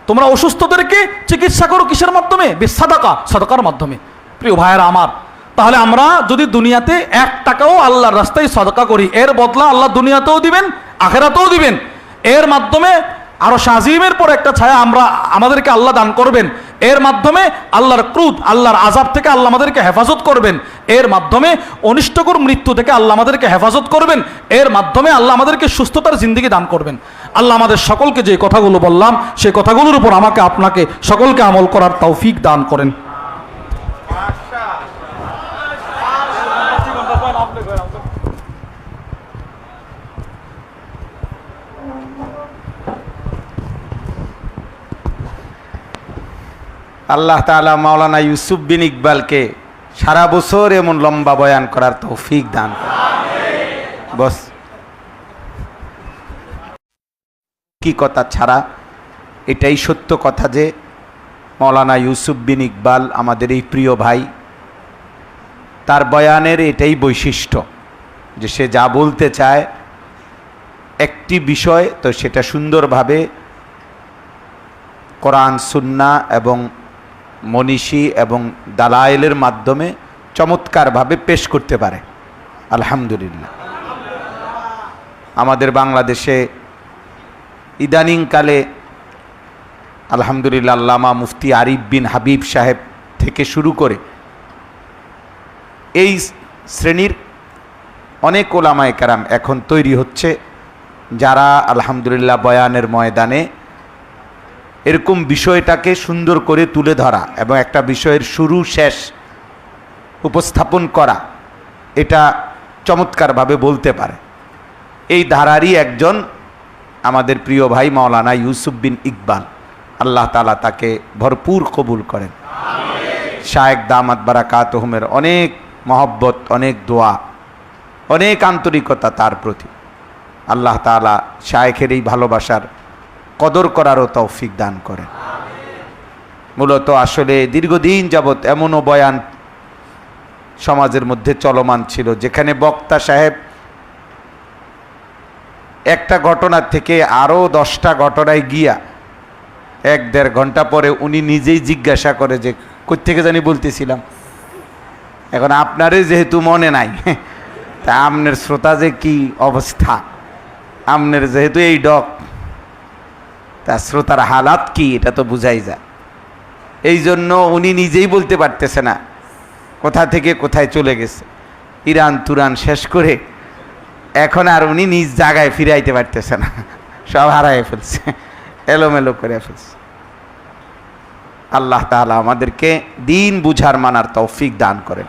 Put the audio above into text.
তোমরা অসুস্থদেরকে চিকিৎসা করো কিসের মাধ্যমে? বিসাদাকা, সাদাকার মাধ্যমে। প্রিয় ভাইয়েরা আমার, তাহলে আমরা যদি দুনিয়াতে 1 টাকাও আল্লাহর রাস্তায় সাদাকা করি, এর বদলা আল্লাহ দুনিয়াতেও দিবেন, আখিরাতেও দিবেন। এর মাধ্যমে আরো শাজিমের পর একটা ছায়া আমাদেরকে আল্লাহ দান করবেন। এর মাধ্যমে আল্লাহর ক্রোধ, আল্লাহর আযাব থেকে আল্লাহ আমাদেরকে হেফাজত করবেন। এর মাধ্যমে অনিষ্টকর মৃত্যু থেকে আল্লাহ আমাদেরকে হেফাজত করবেন। এর মাধ্যমে আল্লাহ আমাদেরকে সুস্থতার জিন্দেগি দান করবেন। আল্লাহ আমাদের সকলকে যে কথাগুলো বললাম সেই কথাগুলোর উপর আমাকে আপনাকে সকলকে আমল করার তৌফিক দান করেন। আল্লাহ তাআলা মাওলানা ইউসুফ বিন ইকবালকে সারা বছর এমন লম্বা বয়ান করার তৌফিক দান করেন। বস কি কথা ছাড়া এটাই সত্য কথা যে মাওলানা ইউসুফ বিন ইকবাল আমাদের এই প্রিয় ভাই, তার বয়ানের এটাই বৈশিষ্ট্য যে সে যা বলতে চায় একটি বিষয় তো সেটা সুন্দরভাবে কোরআন, সুন্নাহ এবং মনীষী এবং দালায়েলের মাধ্যমে চমৎকারভাবে পেশ করতে পারে। আলহামদুলিল্লাহ। আমাদের বাংলাদেশে ইদানিংকালে আলহামদুলিল্লাহ আল্লামা মুফতি আরিফ বিন হাবিব সাহেব থেকে শুরু করে এই শ্রেণীর অনেক ওলামায়ে কেরাম এখন তৈরি হচ্ছে, যারা আলহামদুলিল্লাহ বয়ানের ময়দানে এরকম বিষয়টাকে সুন্দর করে তুলে ধরা এবং একটা বিষয়ের শুরু শেষ উপস্থাপন করা, এটা চমৎকারভাবে বলতে পারে। এই ধারারই একজন আমাদের প্রিয় ভাই মাওলানা ইউসুফ বিন ইকবাল। আল্লাহ তাআলা তাকে ভরপুর কবুল করেন। শায়েখ দামাত বারাকাতুহুমের অনেক মহব্বত, অনেক দোয়া, অনেক আন্তরিকতা তার প্রতি। আল্লাহ তাআলা শায়েখের এই ভালোবাসার কদর করারও তৌফিক দান করেন। মূলত আসলে দীর্ঘদিন যাবৎ এমনও বয়ান সমাজের মধ্যে চলমান ছিল যেখানে বক্তা সাহেব একটা ঘটনা থেকে আরও 10টা ঘটনায় গিয়া 1-1.5 ঘন্টা পরে উনি নিজেই জিজ্ঞাসা করে যে কই থেকে জানি বলতেছিলাম। এখন আপনারই যেহেতু মনে নাই, তা আমনের শ্রোতা যে কি অবস্থা, আমনের যেহেতু এই ডক, তা শ্রোতার হালাত কি এটা তো বুঝাই যায়। এই জন্য উনি নিজেই বলতে পারতেছে না কোথা থেকে কোথায় চলে গেছে। ইরান তুরান শেষ করে এখন আর উনি নিজ জায়গায় ফিরাইতে পারতেছে না, সব হারাই ফেলছে, এলোমেলো করে ফেলছে। আল্লাহ তাআলা আমাদেরকে দিন বুঝার মানার তৌফিক দান করেন।